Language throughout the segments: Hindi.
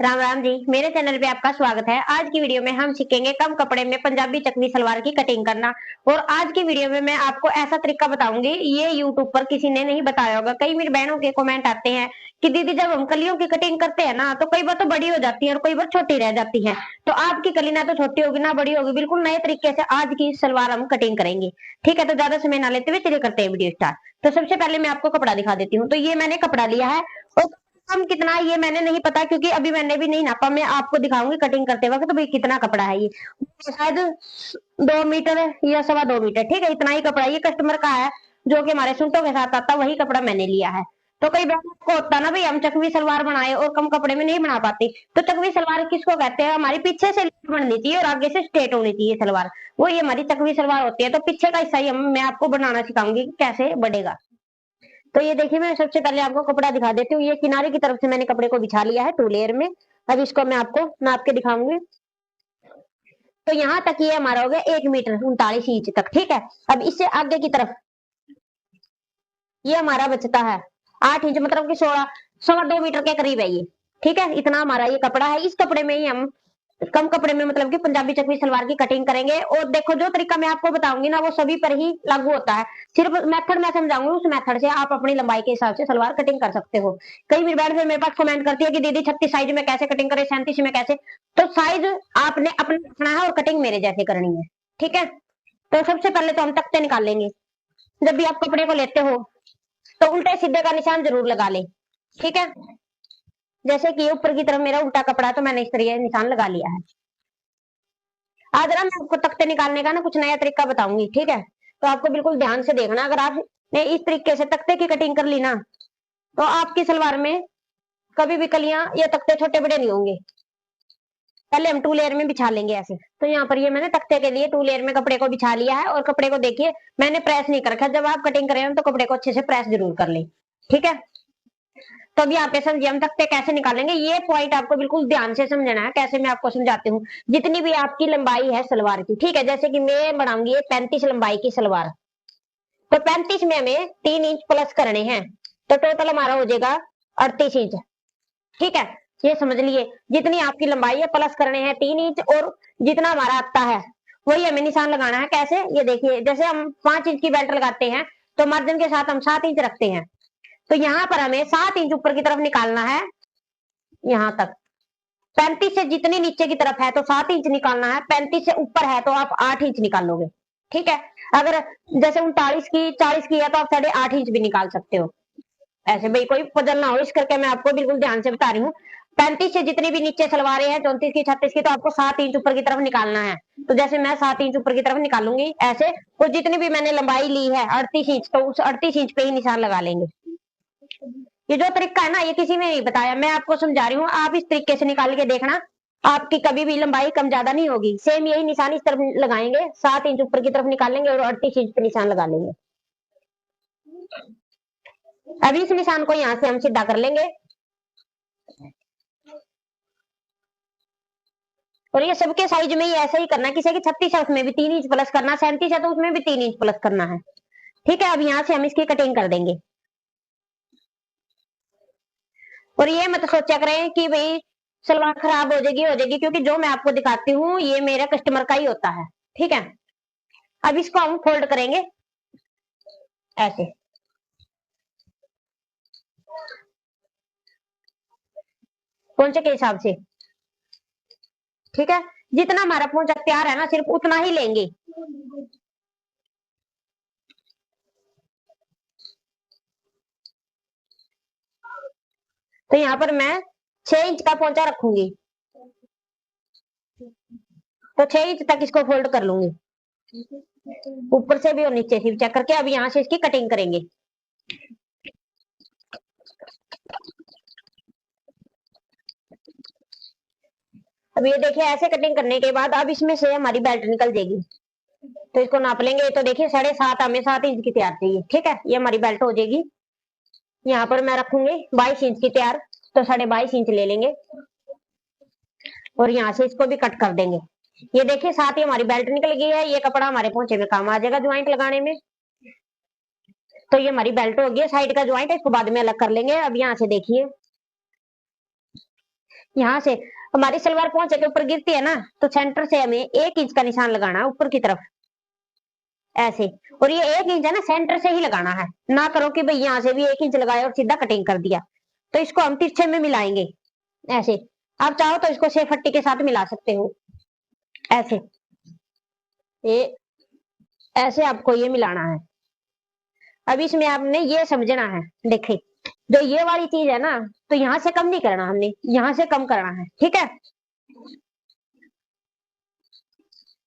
राम राम जी। मेरे चैनल पे आपका स्वागत है। आज की वीडियो में हम सीखेंगे कम कपड़े में पंजाबी चकमी सलवार की कटिंग करना। और आज की वीडियो में मैं आपको ऐसा तरीका बताऊंगी, ये यूट्यूब पर किसी ने नहीं बताया होगा। कई मेरी बहनों के कमेंट आते हैं कि दीदी जब हम कलियों की कटिंग करते हैं ना, तो कई बार तो बड़ी हो जाती है और कई बार छोटी रह जाती है। तो आपकी कली ना तो छोटी होगी ना बड़ी होगी, बिल्कुल नए तरीके से आज की सलवार हम कटिंग करेंगे। ठीक है, तो ज्यादा समय ना लेते हुए चलिए करते हैं वीडियो स्टार्ट। तो सबसे पहले मैं आपको कपड़ा दिखा देती हूँ। तो ये मैंने कपड़ा लिया है और हम कितना ये मैंने नहीं पता, क्योंकि अभी मैंने भी नहीं नापा। मैं आपको दिखाऊंगी कटिंग करते वक्त तो भाई कितना कपड़ा है। ये शायद 2 मीटर या 2.25 मीटर, ठीक है, इतना ही कपड़ा। ये कस्टमर का है जो कि हमारे सूटों के साथ आता, वही कपड़ा मैंने लिया है। तो कई बार को होता ना भाई, हम चकवी सलवार बनाए और कम कपड़े में नहीं बना पाते। तो चकवी सलवार किसको कहते हैं? हमारी पीछे से बननी चाहिए और आगे से स्ट्रेट होनी चाहिए सलवार, वो ये हमारी चकवी सलवार होती है। तो पीछे का हिस्सा ही मैं आपको बनाना सिखाऊंगी कि कैसे बढ़ेगा। तो ये देखिए, मैं सबसे पहले आपको कपड़ा दिखा देती हूँ। ये किनारे की तरफ से मैंने कपड़े को बिछा लिया है 2 लेयर में। अब इसको मैं आपको नाप के दिखाऊंगी। तो यहाँ तक ये हमारा हो गया 1 मीटर 39 इंच तक, ठीक है। अब इससे आगे की तरफ ये हमारा बचता है 8 इंच, मतलब कि 16 2.25 मीटर के करीब है ये। ठीक है, इतना हमारा ये कपड़ा है। इस कपड़े में ही हम कम कपड़े में मतलब कि पंजाबी चकमी सलवार की कटिंग करेंगे। और देखो, जो तरीका मैं आपको बताऊंगी ना, वो सभी पर ही लागू होता है। सिर्फ मेथड मैं समझाऊंगी, उस मेथड से आप अपनी लंबाई के हिसाब से सलवार कटिंग कर सकते हो। कई मेरी बहन फिर मेरे पास कमेंट करती है कि दीदी 36 साइज में कैसे कटिंग करे, 37 में कैसे। तो साइज आपने अपना रखना है और कटिंग मेरे जैसे करनी है। ठीक है, तो सबसे पहले तो हम तख्ते निकाल लेंगे। जब भी आप कपड़े को लेते हो तो उल्टे सीधे का निशान जरूर लगा ले। ठीक है, जैसे कि ऊपर की तरफ मेरा उल्टा कपड़ा है तो मैंने इस तरह निशान लगा लिया है। आज ना मैं आपको तख्ते निकालने का ना कुछ नया तरीका बताऊंगी, ठीक है। तो आपको बिल्कुल ध्यान से देखना। अगर आपने इस तरीके से तख्ते की कटिंग कर ली ना, तो आपकी सलवार में कभी भी कलियां या तख्ते छोटे बड़े नहीं होंगे। पहले हम 2 लेयर में बिछा लेंगे ऐसे। तो यहाँ पर ये मैंने तख्ते के लिए 2 लेयर में कपड़े को बिछा लिया है। और कपड़े को देखिए, मैंने प्रेस नहीं कर रखा। जब आप कटिंग करें तो कपड़े को अच्छे से प्रेस जरूर कर ले। ठीक है, तो अभी आप समझिए हम तख्ते कैसे निकालेंगे। ये पॉइंट आपको बिल्कुल ध्यान से समझना है। कैसे, मैं आपको समझाती हूँ। जितनी भी आपकी लंबाई है सलवार की, ठीक है, जैसे कि मैं बनाऊंगी 35 लंबाई की सलवार, तो 35 में हमें 3 इंच प्लस करने हैं। तो टोटल हमारा हो जाएगा 38 इंच। ठीक है, ये समझ लिए। जितनी आपकी लंबाई है प्लस करने हैं 3 इंच, और जितना हमारा आता है वही हमें निशान लगाना है। कैसे, ये देखिए, जैसे हम 5 इंच की बेल्ट लगाते हैं तो मार्जिन के साथ हम 7 इंच रखते हैं। तो यहाँ पर हमें 7 इंच ऊपर की तरफ निकालना है। यहाँ तक 35 से जितनी नीचे की तरफ है तो 7 इंच निकालना है। 35 से ऊपर है तो आप 8 इंच निकालोगे। ठीक है, अगर जैसे 39 की 40 की है तो आप 8.5 इंच भी निकाल सकते हो। ऐसे भाई कोई बदल ना हो, इस करके मैं आपको बिल्कुल ध्यान से बता रही हूँ। 35 से जितनी भी नीचे सलवारें हैं, 34 की 36 की, तो आपको 7 इंच ऊपर की तरफ निकालना है। तो जैसे मैं 7 इंच ऊपर की तरफ निकालूंगी ऐसे, और जितनी भी मैंने लंबाई ली है 38 इंच, तो उस 38 इंच पे ही निशान लगा लेंगे। ये जो तरीका है ना, ये किसी ने नहीं बताया, मैं आपको समझा रही हूँ। आप इस तरीके से निकाल के देखना, आपकी कभी भी लंबाई कम ज्यादा नहीं होगी। सेम यही निशान इस तरफ लगाएंगे, 7 इंच ऊपर की तरफ निकालेंगे और 38 इंच पे निशान लगा लेंगे। अभी इस निशान को यहाँ से हम सीधा कर लेंगे। और ये सबके साइज में ही ऐसा ही करना है। किसी की 36 है उसमें भी 3 इंच प्लस करना, 37 है तो उसमें भी 3 इंच प्लस करना है। ठीक है, अब यहाँ से हम इसकी कटिंग कर देंगे। और ये मत सोचा करें कि भाई सलवार खराब हो जाएगी, क्योंकि जो मैं आपको दिखाती हूँ ये मेरा कस्टमर का ही होता है। ठीक है, अब इसको हम फोल्ड करेंगे ऐसे, पोंचे के हिसाब से। ठीक है, जितना हमारा पोंचा तैयार है ना, सिर्फ उतना ही लेंगे। तो यहाँ पर मैं 6 इंच का पोंचा रखूंगी, तो 6 इंच तक इसको फोल्ड कर लूंगी, ऊपर से भी और नीचे से भी चेक करके। अब यहाँ से इसकी कटिंग करेंगे। अब ये देखिए, ऐसे कटिंग करने के बाद अब इसमें से हमारी बेल्ट निकल जाएगी। तो इसको नाप लेंगे। तो देखिए 7.5 हमें 7 इंच की तैयार चाहिए। ठीक है, ये हमारी बेल्ट हो जाएगी। यहाँ पर मैं रखूंगी 22 इंच की तैयार, तो 22.5 इंच ले लेंगे और यहाँ से इसको भी कट कर देंगे। ये देखिए, साथ ही हमारी बेल्ट निकल गई है। ये कपड़ा हमारे पोंचे में काम आ जाएगा ज्वाइंट लगाने में। तो ये हमारी बेल्ट हो गई है। साइड का ज्वाइंट है, इसको बाद में अलग कर लेंगे। अब यहाँ से देखिए, यहाँ से हमारी सलवार पहुंचे के ऊपर गिरती है ना, तो सेंटर से हमें 1 इंच का निशान लगाना है ऊपर की तरफ, ऐसे। और ये 1 इंच है ना, सेंटर से ही लगाना है, ना करो कि भाई यहाँ से भी 1 इंच लगाया और सीधा कटिंग कर दिया। तो इसको हम तिरछे में मिलाएंगे ऐसे। आप चाहो तो इसको सेफ पट्टी के साथ मिला सकते हो, ऐसे। ये ऐसे आपको ये मिलाना है। अब इसमें आपने ये समझना है, देखिए जो ये वाली चीज है ना, तो यहाँ से कम नहीं करना, हमने यहाँ से कम करना है, ठीक है।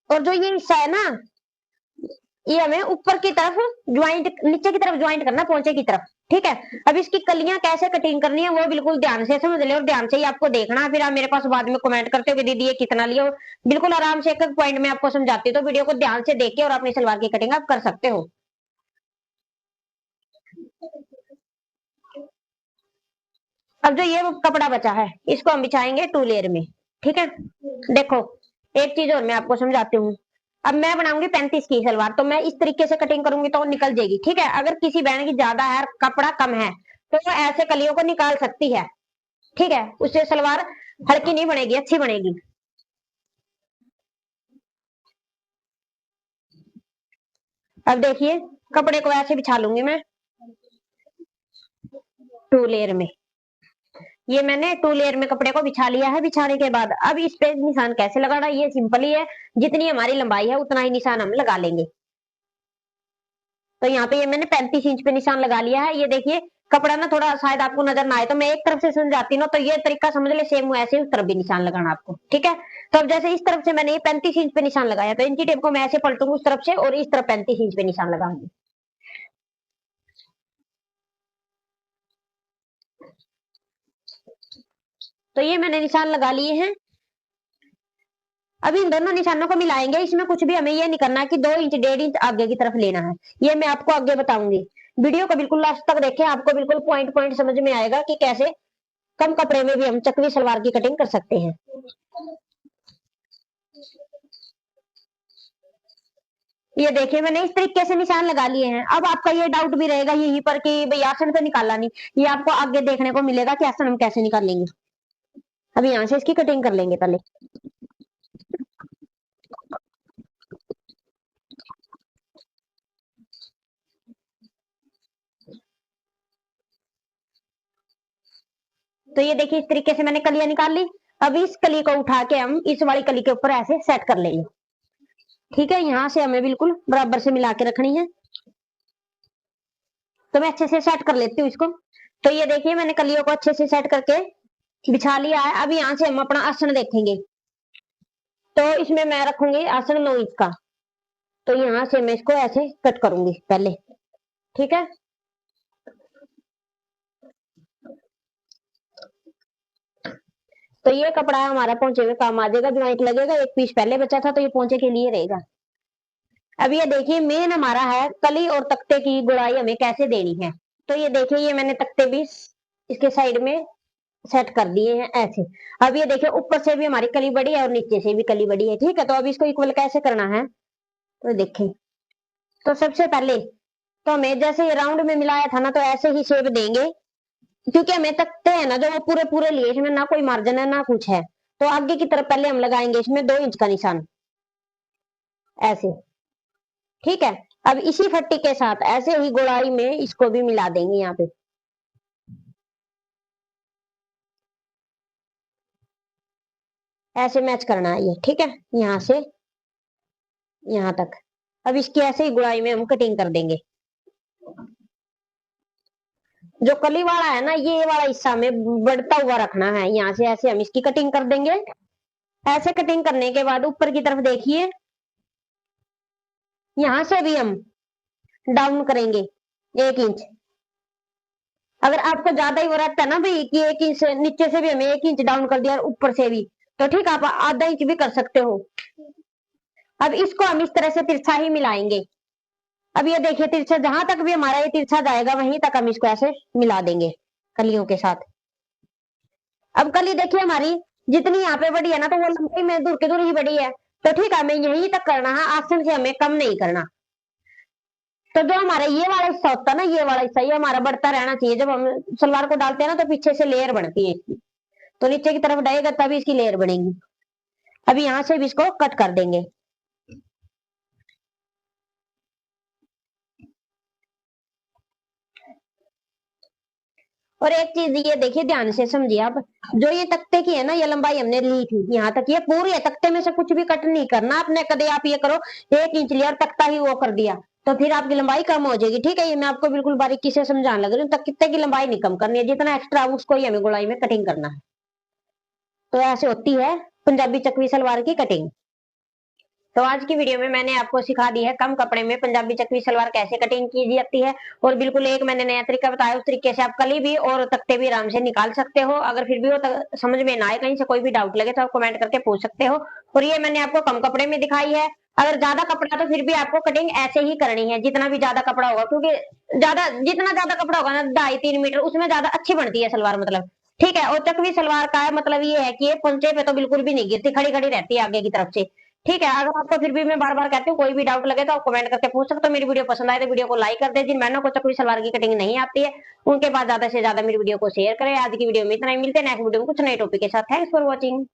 और जो ये हिस्सा है ना, ये हमें ऊपर की तरफ ज्वाइंट, नीचे की तरफ ज्वाइंट करना, पोंचे की तरफ, ठीक है। अब इसकी कलियां कैसे कटिंग करनी है वो बिल्कुल ध्यान से समझ ले, और ध्यान से ही आपको देखना है। फिर आप मेरे पास बाद में कमेंट करते हो कि दीदी ये कितना लिया, बिल्कुल आराम से एक एक पॉइंट में आपको समझाती हूँ, तो वीडियो को ध्यान से देख के और अपनी सलवार की कटिंग आप कर सकते हो। अब जो ये कपड़ा बचा है, इसको हम बिछाएंगे 2 लेयर में, ठीक है। देखो एक चीज और मैं आपको समझाती हूँ। अब मैं बनाऊंगी 35 की सलवार, तो मैं इस तरीके से कटिंग करूंगी तो निकल जाएगी, ठीक है। अगर किसी बहन की ज्यादा है, कपड़ा कम है, तो वो ऐसे कलियों को निकाल सकती है, ठीक है। उससे सलवार हल्की नहीं बनेगी, अच्छी बनेगी। अब देखिए कपड़े को ऐसे बिछा लूंगी मैं 2 लेयर में। ये मैंने 2 लेयर में कपड़े को बिछा लिया है। बिछाने के बाद अब इस पे निशान कैसे लगाना, ये सिंपल ही है, जितनी हमारी लंबाई है उतना ही निशान हम लगा लेंगे। तो यहाँ पे ये मैंने 35 इंच पे निशान लगा लिया है। ये देखिए कपड़ा ना थोड़ा शायद आपको नजर ना आए, तो मैं एक तरफ से समझाती हूँ, तो ये तरीका समझ ले, सेम वैसे उस तरफ भी निशान लगाना आपको, ठीक है। तो अब जैसे इस तरफ से मैंने ये 35 इंच पे निशान लगाया, तो इंची टेप को मैं ऐसे पलटूंगी उस तरफ से, और इस तरफ 35 इंच पे निशान लगाऊंगी। तो ये मैंने निशान लगा लिए हैं। अब इन दोनों निशानों को मिलाएंगे। इसमें कुछ भी हमें ये नहीं करना कि 2 इंच 1.5 इंच आगे की तरफ लेना है, ये मैं आपको आगे बताऊंगी। वीडियो को बिल्कुल लास्ट तक देखें, आपको बिल्कुल पॉइंट पॉइंट समझ में आएगा कि कैसे कम कपड़े में भी हम चकवी सलवार की कटिंग कर सकते हैं। ये देखिए मैंने इस तरीके से निशान लगा लिए हैं। अब आपका ये डाउट भी रहेगा यहीं पर कि भाई आसन तो निकाला नहीं, ये आपको आगे देखने को मिलेगा कि आसन हम कैसे निकालेंगे। अभी यहाँ से इसकी कटिंग कर लेंगे पहले। तो ये देखिए इस तरीके से मैंने कलियां निकाल ली। अब इस कली को उठा के हम इस वाली कली के ऊपर ऐसे सेट कर लेंगे, ठीक है। यहाँ से हमें बिल्कुल बराबर से मिला के रखनी है। तो मैं अच्छे से सेट कर लेती हूँ इसको। तो ये देखिए मैंने कलियों को अच्छे से सेट करके बिछा लिया है। अब यहाँ से हम अपना आसन देखेंगे। तो इसमें मैं रखूंगी आसन 9 इंच का। तो यहाँ से मैं इसको ऐसे कट करूंगी पहले, ठीक है। तो ये कपड़ा हमारा पोंचे में काम आ जाएगा, ज्वाइंट लगेगा, एक पीस पहले बचा था तो ये पोंचे के लिए रहेगा। अब ये देखिए मेन हमारा है कली और तख्ते की गुड़ाई हमें कैसे देनी है। तो ये देखिए ये मैंने तख्ते भी इसके साइड में सेट कर दिए हैं ऐसे। अब ये देखिए ऊपर से भी हमारी कली बड़ी है और नीचे से भी कली बड़ी है, ठीक है। तो अब इसको इक्वल कैसे करना है, तो देखें। तो सबसे पहले तो हमें जैसे ये राउंड में मिलाया था ना, तो ऐसे ही शेप देंगे, क्योंकि हमें तख्ते हैं ना जो वो पूरे पूरे लिए, इसमें ना कोई मार्जिन है ना कुछ है। तो आगे की तरफ पहले हम लगाएंगे इसमें 2 इंच का निशान, ऐसे, ठीक है। अब इसी फट्टी के साथ ऐसे ही गोलाई में इसको भी मिला देंगे यहाँ पे, ऐसे मैच करना है ये, ठीक है। यहाँ से यहाँ तक। अब इसकी ऐसे ही गुड़ाई में हम कटिंग कर देंगे। जो कली वाला है ना, ये वाला हिस्सा में बढ़ता हुआ रखना है। यहाँ से ऐसे हम इसकी कटिंग कर देंगे। ऐसे कटिंग करने के बाद ऊपर की तरफ देखिए, यहाँ से भी हम डाउन करेंगे 1 इंच। अगर आपको ज्यादा ही वो रहता है ना भाई कि 1 इंच नीचे से भी हमें 1 इंच डाउन कर दिया और ऊपर से भी, तो ठीक, आप आधा इंच भी कर सकते हो। अब इसको हम इस तरह से तिरछा ही मिलाएंगे। अब ये देखिए तिरछा, जहां तक भी हमारा ये तिरछा जाएगा वहीं तक हम इसको ऐसे मिला देंगे कलियों के साथ। अब कली देखिए हमारी जितनी यहाँ पे बड़ी है ना, तो वो लंबाई में दूर की दूर ही बड़ी है, तो ठीक है, हमें यहीं तक करना है, आसन से हमें कम नहीं करना। तो जो हमारा ये वाला हिस्सा होता है ना, ये वाला हिस्सा ये हमारा बढ़ता रहना चाहिए। जब हम सलवार को डालते हैं ना, तो पीछे से लेयर बढ़ती है इसकी। तो नीचे की तरफ डालेगा तभी इसकी लेयर बनेगी। अभी यहाँ से भी इसको कट कर देंगे। और एक चीज ये देखिए, ध्यान से समझिए आप, जो ये तख्ते की है ना, ये लंबाई हमने ली थी यहाँ तक, ये पूरी है, तख्ते में से कुछ भी कट नहीं करना आपने। कदे आप ये करो 1 इंच लिया और तख्ता ही वो कर दिया, तो फिर आपकी लंबाई कम हो जाएगी। ठीक है, ये मैं आपको बिल्कुल बारीकी से समझाने लग रही हूँ। तख्ते की लंबाई नहीं कम करनी है, जितना एक्स्ट्रा उसको ही हमें गोलाई में कटिंग करना है। तो ऐसे होती है पंजाबी चकवी सलवार की कटिंग। तो आज की वीडियो में मैंने आपको सिखा दी है कम कपड़े में पंजाबी चकवी सलवार कैसे कटिंग की जाती है। और बिल्कुल एक मैंने नया तरीका बताया, उस तरीके से आप कली भी और तख्ते भी आराम से निकाल सकते हो। अगर फिर भी वो समझ में ना आए, कहीं से कोई भी डाउट लगे, तो आप कमेंट करके पूछ सकते हो। और ये मैंने आपको कम कपड़े में दिखाई है। अगर ज्यादा कपड़ा तो फिर भी आपको कटिंग ऐसे ही करनी है, जितना भी ज्यादा कपड़ा होगा, क्योंकि जितना ज्यादा कपड़ा होगा ना, 2.5-3 मीटर, उसमें ज्यादा अच्छी बनती है सलवार, मतलब। ठीक है, और चकवी सलवार का मतलब ये है कि ये पोंचे पे तो बिल्कुल भी नहीं गिरती, खड़ी खड़ी रहती है आगे की तरफ से। ठीक है, अगर आपको फिर भी मैं बार बार कहती हूँ, कोई भी डाउट लगे तो आप कमेंट करके पूछ सकते हो। मेरी वीडियो पसंद आए तो वीडियो को लाइक कर दे। जिन बहनों को चकवी सलवार की कटिंग नहीं आती है, उनके पास ज्यादा से ज्यादा मेरी वीडियो को शेयर करें। आज की वीडियो में इतना ही, मिलते हैं नेक्स्ट वीडियो में कुछ नए टॉपिक के साथ। Thanks for watching.